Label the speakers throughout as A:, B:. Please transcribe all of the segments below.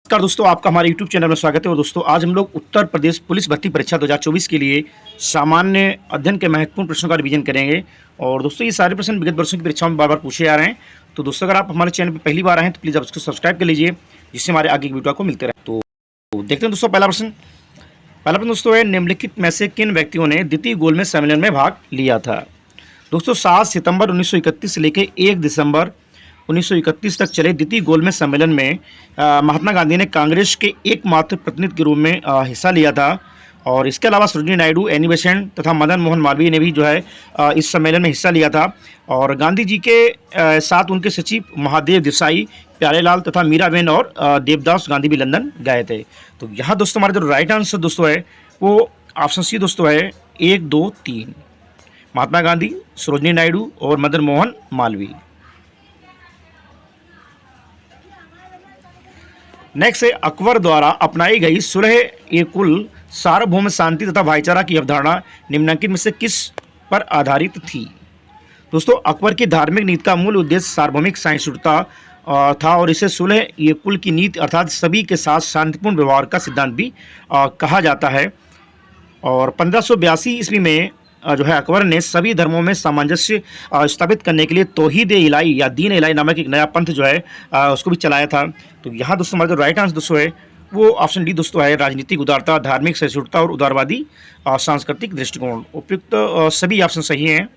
A: नमस्कार दोस्तों, आपका हमारे YouTube चैनल में स्वागत है। और दोस्तों आज हम लोग उत्तर प्रदेश पुलिस भर्ती परीक्षा 2024 के लिए सामान्य अध्ययन के महत्वपूर्ण प्रश्नों का रिवीजन करेंगे। और दोस्तों ये सारे प्रश्न विगत वर्षों की परीक्षाओं में बार बार पूछे जा रहे हैं। तो दोस्तों अगर आप हमारे चैनल पर पहली बार आए हैं तो प्लीज़ आप इसको सब्सक्राइब कर लीजिए, जिससे हमारे आगे की वीडियो आपको मिलते रहे। तो देखते हैं दोस्तों पहला प्रश्न दोस्तों है, निम्नलिखित में से किन व्यक्तियों ने द्वितीय गोलमेज सम्मेलन में भाग लिया था। दोस्तों 7 सितंबर 1931 से लेकर 1 दिसंबर 1931 तक चले द्वितीय गोलमेज सम्मेलन में महात्मा गांधी ने कांग्रेस के एकमात्र प्रतिनिधि के रूप में हिस्सा लिया था। और इसके अलावा सरोजिनी नायडू, एनी बेसेंट तथा मदन मोहन मालवीय ने भी जो है इस सम्मेलन में हिस्सा लिया था। और गांधी जी के साथ उनके सचिव महादेव देसाई, प्यारेलाल तथा मीराबेन और देवदास गांधी भी लंदन गए थे। तो यहाँ दोस्तों हमारा जो राइट आंसर दोस्तों है वो ऑप्शन सी दोस्तों है 1, 2, 3, महात्मा गांधी, सरोजिनी नायडू और मदन मोहन मालवीय। नेक्स्ट है, अकबर द्वारा अपनाई गई सुलह-ए-कुल सार्वभौम शांति तथा भाईचारा की अवधारणा निम्नलिखित में से किस पर आधारित थी। दोस्तों अकबर की धार्मिक नीति का मूल उद्देश्य सार्वभौमिक सहिष्णुता था और इसे सुलह-ए-कुल की नीति अर्थात सभी के साथ शांतिपूर्ण व्यवहार का सिद्धांत भी कहा जाता है। और 1582 ईस्वी में जो है अकबर ने सभी धर्मों में सामंजस्य स्थापित करने के लिए तौहीद इलाही या दीन इलाही नामक एक नया पंथ जो है उसको भी चलाया था। तो यहाँ दोस्तों हमारा जो राइट आंसर दोस्तों है वो ऑप्शन डी दोस्तों है, राजनीतिक उदारता, धार्मिक सहिष्णुता और उदारवादी सांस्कृतिक दृष्टिकोण। उपयुक्त सभी ऑप्शन सही हैं।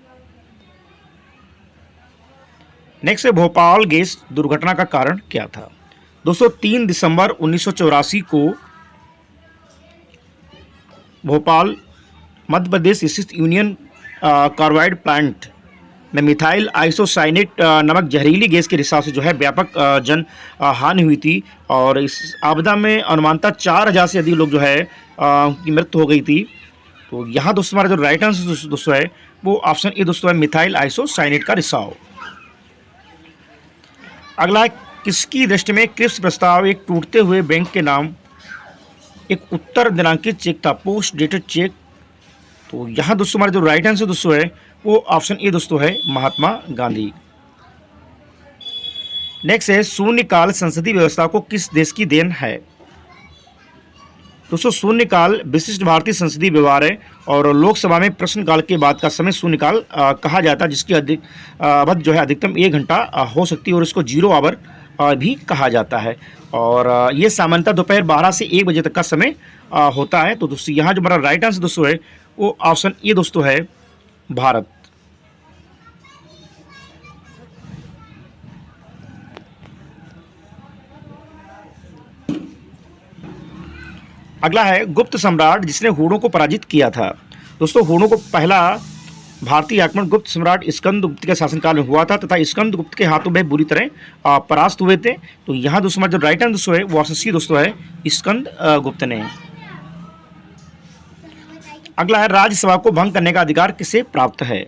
A: नेक्स्ट है, भोपाल गैस दुर्घटना का कारण क्या था। दोस्तों 3 दिसंबर 1984 को भोपाल मध्य प्रदेश स्थित यूनियन कार्बाइड प्लांट में मिथाइल आइसोसाइनेट नामक जहरीली गैस के रिसाव से जो है व्यापक जन हानि हुई थी। और इस आपदा में अनुमानतः 4000 से अधिक लोग जो है की मृत्यु हो गई थी। तो यहाँ दोस्तों हमारा जो राइट आंसर दोस्तों है वो ऑप्शन ए दोस्तों है, मिथाइल आइसोसाइनेट का रिसाव। अगला है, किसकी दृष्टि में क्रिप्स प्रस्ताव एक टूटते हुए बैंक के नाम एक उत्तर दिनांकित चेक था, पोस्ट डेटेड चेक। तो यहाँ दोस्तों हमारा जो राइट आंसर दोस्तों है वो ऑप्शन ए दोस्तों है, महात्मा गांधी। नेक्स्ट है, शून्यकाल संसदीय व्यवस्था को किस देश की देन है। दोस्तों शून्यकाल विशिष्ट भारतीय संसदीय व्यवहार है और लोकसभा में प्रश्नकाल के बाद का समय शून्यकाल कहा जाता है, जिसकी अवधि जो है अधिकतम 1 घंटा हो सकती है और इसको 0 आवर भी कहा जाता है। और ये सामान्यतः दोपहर 12 से 1 बजे तक का समय होता है। तो दोस्तों यहाँ जो हमारा राइट आंसर दोस्तों है वो ऑप्शन ए दोस्तों है, भारत। अगला है, गुप्त सम्राट जिसने हूणों को पराजित किया था। दोस्तों हूणों को पहला भारतीय आक्रमण गुप्त सम्राट स्कंदगुप्त के शासनकाल में हुआ था तथा स्कंदगुप्त के हाथों में बुरी तरह परास्त हुए थे। तो यहाँ दोस्तों जो राइट आंसर दोस्तों है वो ऑप्शन सी दोस्तों है, स्कंदगुप्त ने। अगला है, राज्यसभा को भंग करने का अधिकार किसे प्राप्त है।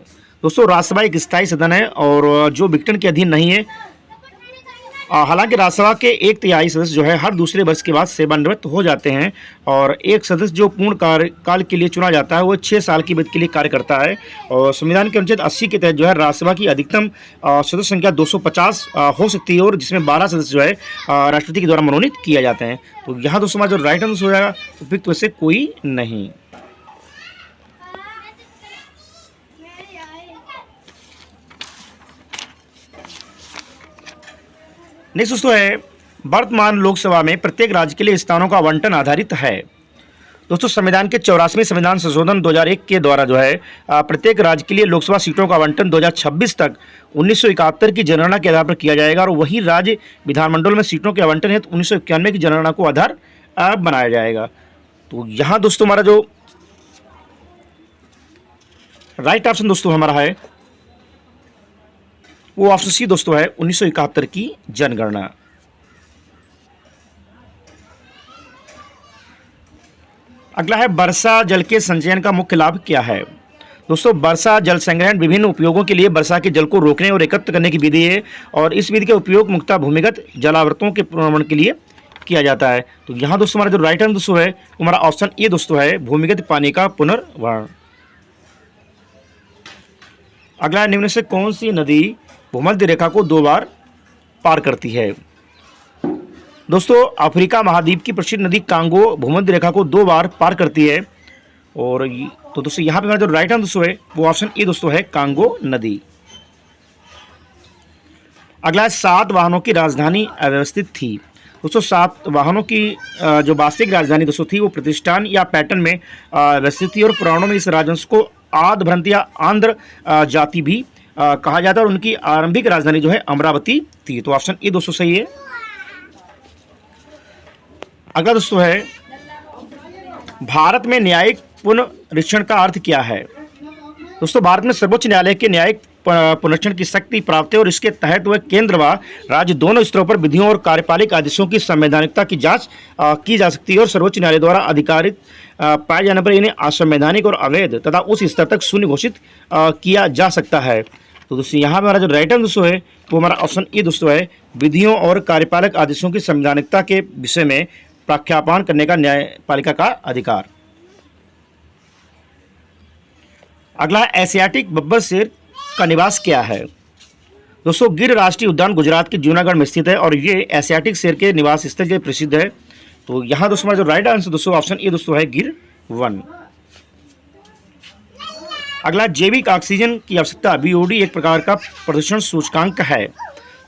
A: दोस्तों राज्यसभा एक स्थायी सदन है और जो ब्रिटेन के अधीन नहीं है। हालांकि राज्यसभा के 1/3 सदस्य जो है हर दूसरे वर्ष के बाद सेवानिवृत्त हो जाते हैं और एक सदस्य जो पूर्ण कार्यकाल के लिए चुना जाता है वो 6 साल की अवधि के लिए कार्य करता है। और संविधान के अनुच्छेद 80 के तहत जो है राज्यसभा की अधिकतम सदस्य संख्या 250 हो सकती है और जिसमें 12 सदस्य जो है राष्ट्रपति के द्वारा मनोनीत किए जाते हैं। तो यहाँ दोस्तों हमारा जो राइट आंसर हो जाएगा उपयुक्त वैसे कोई नहीं। नेक्स्ट दोस्तों है, वर्तमान लोकसभा में प्रत्येक राज्य के लिए स्थानों का आवंटन आधारित है। दोस्तों संविधान के 84वें संविधान संशोधन 2001 के द्वारा जो है प्रत्येक राज्य के लिए लोकसभा सीटों का आवंटन 2026 तक 1971 की जनगणना के आधार पर किया जाएगा और वही राज्य विधानमंडल में सीटों के आवंटन है तो 1991 की जनगणना को आधार बनाया जाएगा। तो यहाँ दोस्तों हमारा जो राइट ऑप्शन दोस्तों हमारा है वो ऑप्शन सी दोस्तों है, 1971 की जनगणना। अगला है, वर्षा जल के संचयन का मुख्य लाभ क्या है। दोस्तों वर्षा जल संग्रहण विभिन्न उपयोगों के लिए वर्षा के जल को रोकने और एकत्र करने की विधि है और इस विधि का उपयोग मुख्यतः भूमिगत जलावर्तों के पुनर्भरण के लिए किया जाता है। तो यहाँ दोस्तों हमारा जो राइट आंसर दोस्तों है हमारा ऑप्शन ए दोस्तों है, भूमिगत पानी का पुनर्भरण। अगला, निम्न से कौन सी नदी भूमध्य रेखा को 2 बार पार करती है। दोस्तों अफ्रीका महाद्वीप की प्रसिद्ध नदी कांगो भूमध्य रेखा को 2 बार पार करती है। और तो दोस्तों यहाँ पे हमारा जो राइट आंसर दोस्तों है वो ऑप्शन ए दोस्तों है कांगो नदी। अगला है 7 वाहनों की राजधानी अव्यवस्थित थी। दोस्तों 7 वाहनों की जो वास्तविक राजधानी दोस्तों थी वो प्रतिष्ठान या पैटर्न में व्यवस्थित थी। और पुराणों में इस राजवंश को आदभ्रंत या आंध्र जाति भी कहा जाता है। और उनकी आरंभिक राजधानी जो है अमरावती थी। तो ऑप्शन ए दोस्तों सही है। अगला दोस्तों है भारत में न्यायिक पुनरीक्षण का अर्थ क्या है। दोस्तों भारत में सर्वोच्च न्यायालय के न्यायिक पुनरीक्षण की शक्ति प्राप्त है और इसके तहत वह केंद्र व राज्य दोनों स्तरों पर विधियों और कार्यपालिक आदेशों की संवैधानिकता की जांच की जा सकती है। और सर्वोच्च न्यायालय द्वारा अधिकारित पाए जाने पर इन्हें असंवैधानिक और अवैध तथा उस स्तर तक शून्य घोषित किया जा सकता है। तो दोस्तों यहाँ पर हमारा जो राइट आंसर दोस्तों है वो हमारा ऑप्शन ए दोस्तों है विधियों और कार्यपालक आदेशों की संवैधानिकता के विषय में प्रख्यापन करने का न्यायपालिका का अधिकार। अगला एशियाटिक बब्बर शेर का निवास क्या है। दोस्तों गिर राष्ट्रीय उद्यान गुजरात के जूनागढ़ में स्थित है और ये एशियाटिक शेर के निवास स्थल के लिए प्रसिद्ध है। तो यहाँ दोस्तों हमारा जो राइट आंसर दोस्तों ऑप्शन ए दोस्तों है गिर वन। अगला जैविक ऑक्सीजन की आवश्यकता बीओडी एक प्रकार का प्रदूषण सूचकांक है।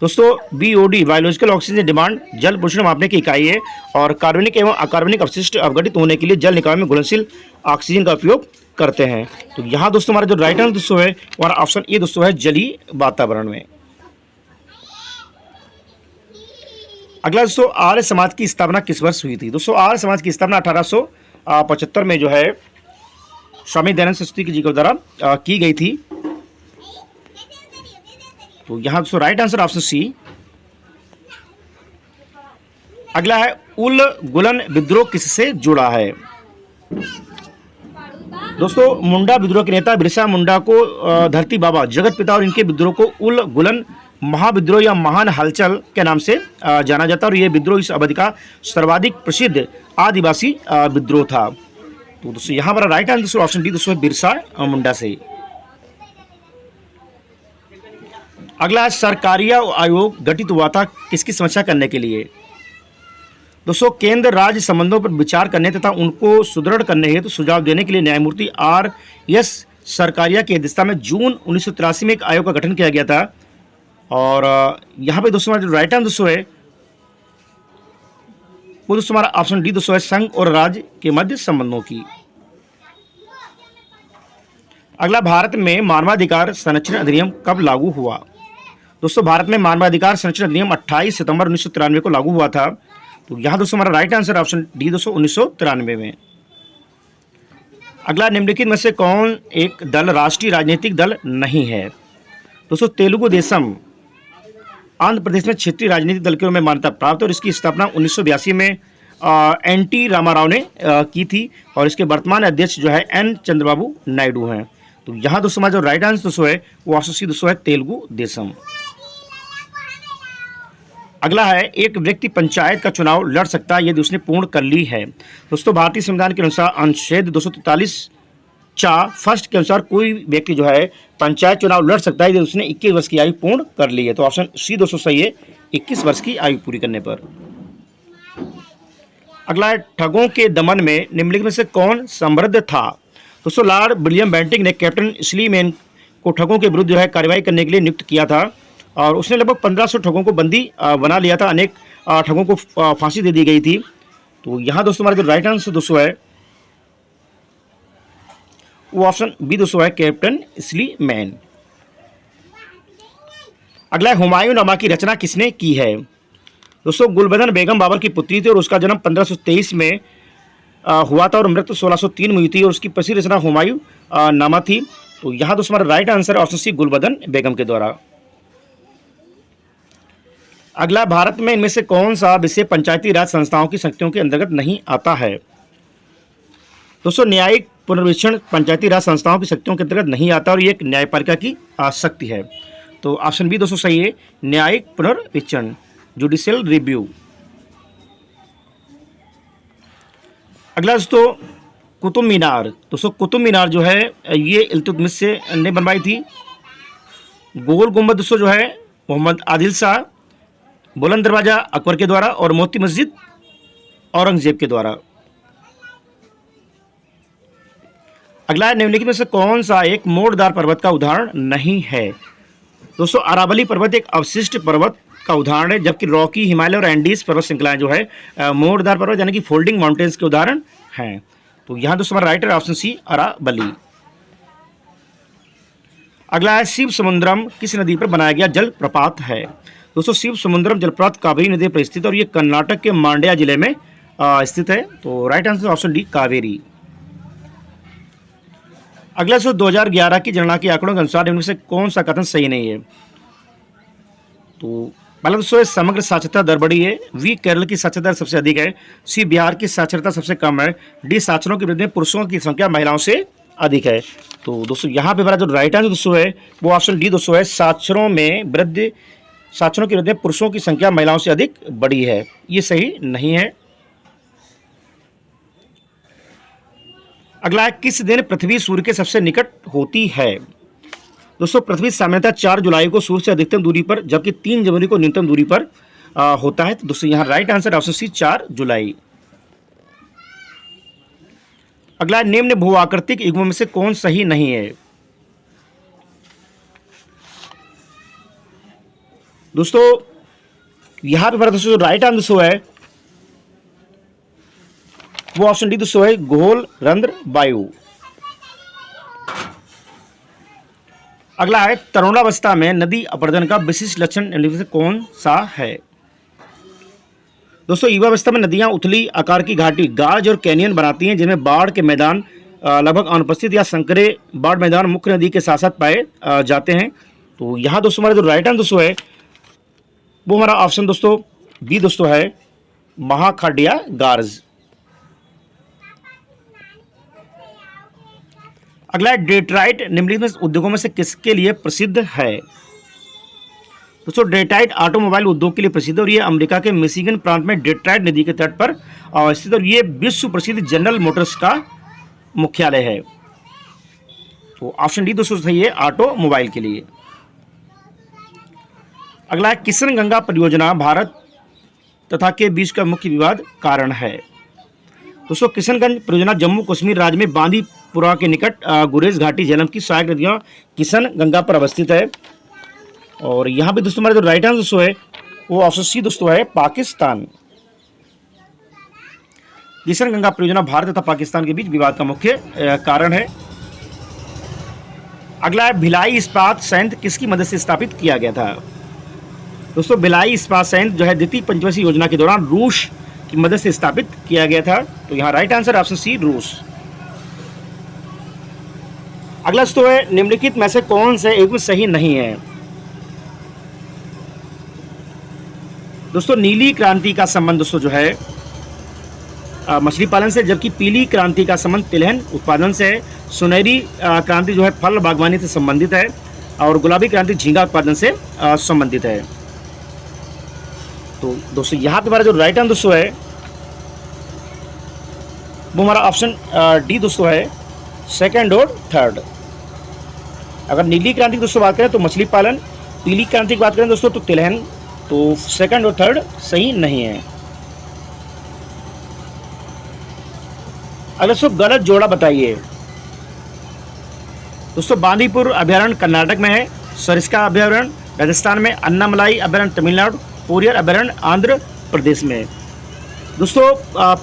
A: दोस्तों बीओडी बायोलॉजिकल ऑक्सीजन डिमांड जल प्रदूषण मापने की इकाई है और कार्बनिक एवं अकार्बनिक अपशिष्ट अवघटित होने के लिए जल निकाय में घुलनशील ऑक्सीजन का उपयोग करते हैं। तो यहाँ दोस्तों हमारा जो राइट आंसर दोस्तों है हमारा ऑप्शन ए दोस्तों है जलीय वातावरण में। अगला दोस्तों आर्य समाज की स्थापना किस वर्ष हुई थी। दोस्तों आर्य समाज की स्थापना 1875 में जो है स्वामी दयानंद सरस्वती जी के द्वारा की गई थी। तो यहाँ दोस्तों राइट आंसर ऑप्शन सी। अगला है उल गुलन विद्रोह किससे जुड़ा है। दोस्तों मुंडा विद्रोह के नेता बिरसा मुंडा को धरती बाबा जगत पिता और इनके विद्रोह को उल गुलन महाविद्रोह या महान हलचल के नाम से जाना जाता है। और यह विद्रोह इस अवधि का सर्वाधिक प्रसिद्ध आदिवासी विद्रोह था। तो दोस्तों यहाँ हमारा राइट आंसर ऑप्शन डी दोस्तों बिरसा मुंडा से। अगला है सरकारिया आयोग गठित हुआ था किसकी समीक्षा करने के लिए। दोस्तों केंद्र राज्य संबंधों पर विचार करने तथा उनको सुदृढ़ करने हेतु सुझाव देने के लिए न्यायमूर्ति आर एस सरकारिया की अध्यक्षता में जून 1983 में एक आयोग का गठन किया गया था। और यहाँ पे दोस्तों जो राइट आंसर दोस्तों है वो दोस्तों हमारा ऑप्शन डी दोस्तों है संघ और राज्य के मध्य संबंधों की। अगला भारत में मानवाधिकार संरक्षण अधिनियम कब लागू हुआ। दोस्तों भारत में मानवाधिकार संरक्षण अधिनियम 28 सितंबर 1993 को लागू हुआ था। तो यहाँ दोस्तों हमारा राइट आंसर ऑप्शन डी दोस्तों 1993 में। अगला निम्नलिखित में से कौन एक दल राष्ट्रीय राजनीतिक दल नहीं है। दोस्तों तेलुगु देशम आंध्र प्रदेश में क्षेत्रीय राजनीतिक दल के रूप में मान्यता प्राप्त और इसकी स्थापना 1982 में एन.टी. रामाराव ने की थी। और इसके वर्तमान अध्यक्ष जो है एन. चंद्रबाबू नायडू हैं। तो यहाँ दोस्तों हमारा जो राइट आंसर दोस्तों है वो ऑप्शन सी दोस्तों है तेलुगु देशम। अगला है एक व्यक्ति पंचायत का चुनाव लड़ सकता है यदि उसने पूर्ण कर ली है। दोस्तों भारतीय संविधान के अनुसार अनुच्छेद 243 फर्स्ट के अनुसार कोई व्यक्ति जो है पंचायत चुनाव लड़ सकता है यदि उसने 21 वर्ष की आयु पूर्ण कर ली है। तो ऑप्शन सी दोस्तों सही है 21 वर्ष की आयु पूरी करने पर। अगला है ठगों के दमन में निम्नलिखित में से कौन समृद्ध था। दोस्तों लॉर्ड विलियम बेंटिंग ने कैप्टन स्लीमैन को ठगों के विरुद्ध जो है कार्रवाई करने के लिए नियुक्त किया था। और उसने लगभग 1500 ठगों को बंदी बना लिया था। अनेक ठगों को फांसी दे दी गई थी। तो यहाँ दोस्तों हमारा जो राइट आंसर दोस्तों है वो ऑप्शन बी दोस्तों है कैप्टन स्लीमैन। अगला है हुमायूं नामा की रचना किसने की है। दोस्तों गुलबदन बेगम बाबर की पुत्री थी और उसका जन्म 1523 में हुआ था और मृत्यु 1603 में हुई थी। और उसकी प्रसिद्ध रचना हुमायूं नामा थी। तो यहाँ दोस्तों हमारा राइट आंसर है ऑप्शन सी गुलबदन बेगम के द्वारा। अगला भारत में इनमें से कौन सा विषय पंचायती राज संस्थाओं की शक्तियों के अंतर्गत नहीं आता है। दोस्तों न्यायिक पुनर्वीक्षण पंचायती राज संस्थाओं की शक्तियों के अंतर्गत नहीं आता और ये एक न्यायपालिका की शक्ति है। तो ऑप्शन बी दोस्तों सही है न्यायिक पुनर्वीक्षण जुडिशियल रिव्यू। अगला दोस्तों कुतुब मीनार। दोस्तों कुतुब मीनार जो है ये इल्तुतमिश ने बनवाई थी। गोल गुम्बद दोस्तों जो है मोहम्मद आदिल शाह बुलंद दरवाजा अकबर के द्वारा और मोती मस्जिद औरंगजेब के द्वारा। अगला है, निम्नलिखित में से कौन सा एक मोड़दार पर्वत का उदाहरण नहीं है? दोस्तों अरावली पर्वत एक अवशिष्ट पर्वत का उदाहरण है, जबकि रॉकी, हिमालय और एंडीज पर्वत श्रृंखलाएं जो है मोड़दार पर्वत यानी कि फोल्डिंग माउंटेन्स के उदाहरण हैं। तो यहाँ दोस्तों हमारा राइट है ऑप्शन सी अरावली। अगला है, शिव समुद्रम किस नदी पर बनाया गया जल प्रपात है? दोस्तों शिव समुद्रम जलप्रपात कावेरी नदी पर स्थित है और ये कर्नाटक के मांड्या जिले में स्थित है। तो right answer option D Kaveri. अगला 2011 की जनगणना के आंकड़ों के अनुसार इनमें से कौन सा कथन सही नहीं है? तो पहला दोस्तों समग्र साक्षरता दर बढ़ी है, वी केरल की साक्षरता दर सबसे अधिक है, सी बिहार की साक्षरता सबसे कम है, डी साक्षरों के वृद्धि में पुरुषों की संख्या महिलाओं से अधिक है। तो दोस्तों यहाँ पे हमारा जो राइट आंसर दोस्तों है वो ऑप्शन डी दोस्तों है, साक्षरों की वृद्धि में पुरुषों की संख्या महिलाओं से अधिक बड़ी है। ये सही नहीं है। अगला है, किस दिन पृथ्वी सूर्य के सबसे निकट होती है? दोस्तों पृथ्वी सामान्यतः 4 जुलाई को सूर्य से अधिकतम दूरी पर जबकि 3 जनवरी को न्यूनतम दूरी पर होता है। तो दोस्तों यहाँ राइट आंसर ऑप्शन सी 4 जुलाई। अगला, निम्न भूआकृतिक युग्मों में से कौन सही नहीं है? दोस्तों यहाँ पे दोस्तों जो राइट आंसर है वो ऑप्शन डी दोस्तों है, गोल रंध्र वायु। अगला है, तरुणावस्था में नदी अपरदन का विशिष्ट लक्षण निम्नलिखित में से कौन सा है? दोस्तों युवावस्था में नदियां उथली आकार की घाटी, गाज और कैनियन बनाती हैं, जिनमें बाढ़ के मैदान लगभग अनुपस्थित या संकरे बाढ़ मैदान मुख्य नदी के साथ साथ पाए जाते हैं। तो यहाँ दोस्तों हमारा जो राइट आंसर दोस्तों है वो हमारा ऑप्शन दोस्तों बी दोस्तों है, महाखाडिया गार्ज। अगला है, डेट्राइट निम्नलिखित उद्योगों में से किसके लिए प्रसिद्ध है? दोस्तों डेट्राइट ऑटोमोबाइल उद्योग के लिए प्रसिद्ध है और ये अमेरिका के मिशिगन प्रांत में डेट्राइट नदी के तट पर स्थित और ये विश्व प्रसिद्ध जनरल मोटर्स का मुख्यालय है। तो ऑप्शन डी दोस्तों सही है, ऑटोमोबाइल के लिए। अगला है, किशनगंगा परियोजना भारत तथा के बीच का मुख्य विवाद कारण है? दोस्तों किशनगंज परियोजना जम्मू कश्मीर राज्य में बांदीपुरा के निकट गुरेज घाटी झेलम की सहायक नदियों किशनगंगा पर अवस्थित है। और यहाँ पे दोस्तों हमारा जो राइट आंसर दोस्तों है वो ऑप्शन सी दोस्तों है, पाकिस्तान। किशनगंगा परियोजना भारत तथा पाकिस्तान के बीच विवाद का मुख्य कारण है। अगला है, भिलाई इस्पात संयंत्र किसकी मदद से स्थापित किया गया था? दोस्तों भिलाई इस्पात संयंत्र जो है द्वितीय पंचवर्षीय योजना के दौरान रूस की मदद से स्थापित किया गया था। तो यहाँ राइट आंसर ऑप्शन सी रूस। अगला दोस्तों है, निम्नलिखित में से कौन से एक सही नहीं है? दोस्तों नीली क्रांति का संबंध दोस्तों जो है मछली पालन से, जबकि पीली क्रांति का संबंध तिलहन उत्पादन से है, सुनहरी क्रांति जो है फल बागवानी से संबंधित है और गुलाबी क्रांति झींगा उत्पादन से संबंधित है। तो दोस्तों यहाँ पे हमारा जो राइट आंसर दोस्तों है वो हमारा ऑप्शन डी दोस्तों है, सेकंड और थर्ड। अगर नीली क्रांति की दोस्तों बात करें तो मछली पालन, पीली क्रांति की बात करें दोस्तों तो तिलहन। तो सेकंड और थर्ड सही नहीं है। अगर दोस्तों गलत जोड़ा बताइए। दोस्तों बांदीपुर अभयारण्य कर्नाटक में है, सरिस्का अभयारण्य राजस्थान में, अन्नामलाई अभयारण्य तमिलनाडु, पेरियर अभयारण्य आंध्र प्रदेश में। दोस्तों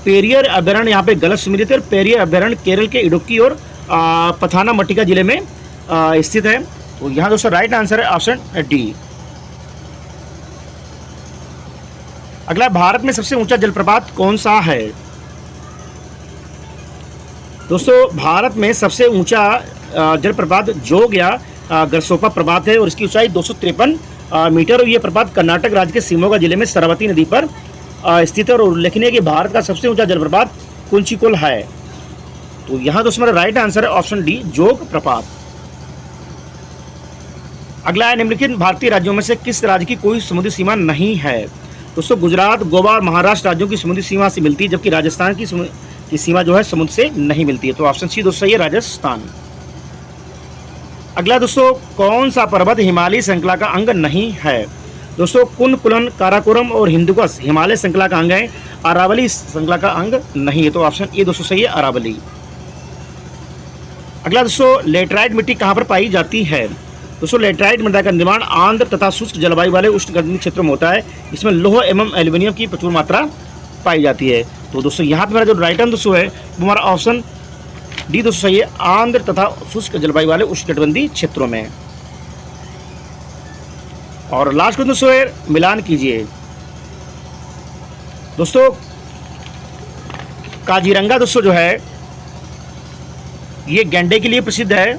A: पेरियर अभयारण्य यहाँ पे गलत सुमिलित है। पेरियर अभयारण्य केरल के इडुक्की और पथानामथिट्टा जिले में स्थित है। तो यहाँ दोस्तों राइट आंसर है ऑप्शन डी। अगला, भारत में सबसे ऊंचा जलप्रपात कौन सा है? दोस्तों भारत में सबसे ऊंचा जलप्रपात जोग या गरसोपा प्रपात है और इसकी ऊंचाई 253 मीटर और यह प्रपात कर्नाटक राज्य के शिवमोगा जिले में सरवती नदी पर स्थित है और उल्लेखनीय है कि भारत का सबसे ऊंचा जलप्रपात कुंचिकुल है। तो यहाँ दोस्तों मेरा राइट आंसर है ऑप्शन डी, जोग प्रपात। अगला है, निम्नलिखित भारतीय राज्यों में से किस राज्य की कोई समुद्री सीमा नहीं है? दोस्तों गुजरात, गोवा और महाराष्ट्र राज्यों की समुद्री सीमा से मिलती है, जबकि राजस्थान की सीमा जो है समुद्र से नहीं मिलती है। तो ऑप्शन सी दोस्तों ये राजस्थान। अगला दोस्तों, कौन सा पर्वत हिमालय श्रृंखला का अंग नहीं है? दोस्तों कुनकुलन, काराकोरम और हिंदुकुश हिमालय श्रृंखला का अंग है, अरावली श्रृंखला का अंग नहीं है। तो ऑप्शन ए दोस्तों सही है, अरावली। अगला दोस्तों, लेटराइट मिट्टी कहाँ पर पाई जाती है? दोस्तों लेटराइट मृदा का निर्माण आर्द्र तथा शुष्क जलवायु वाले उष्णकटिबंधीय क्षेत्रों में होता है। इसमें लौह एवं एल्यूमिनियम की प्रचुर मात्रा पाई जाती है। तो दोस्तों यहाँ पे मेरा जो राइट आंसर दोस्तों है वो हमारा ऑप्शन डी दोस्तों सही है, आर्द्र तथा शुष्क जलवायु वाले उष्णकटिबंधीय क्षेत्रों में। और लास्ट क्वेश्चन दोस्तों है, मिलान कीजिए। दोस्तों काजीरंगा दोस्तों जो है ये गैंडे के लिए प्रसिद्ध है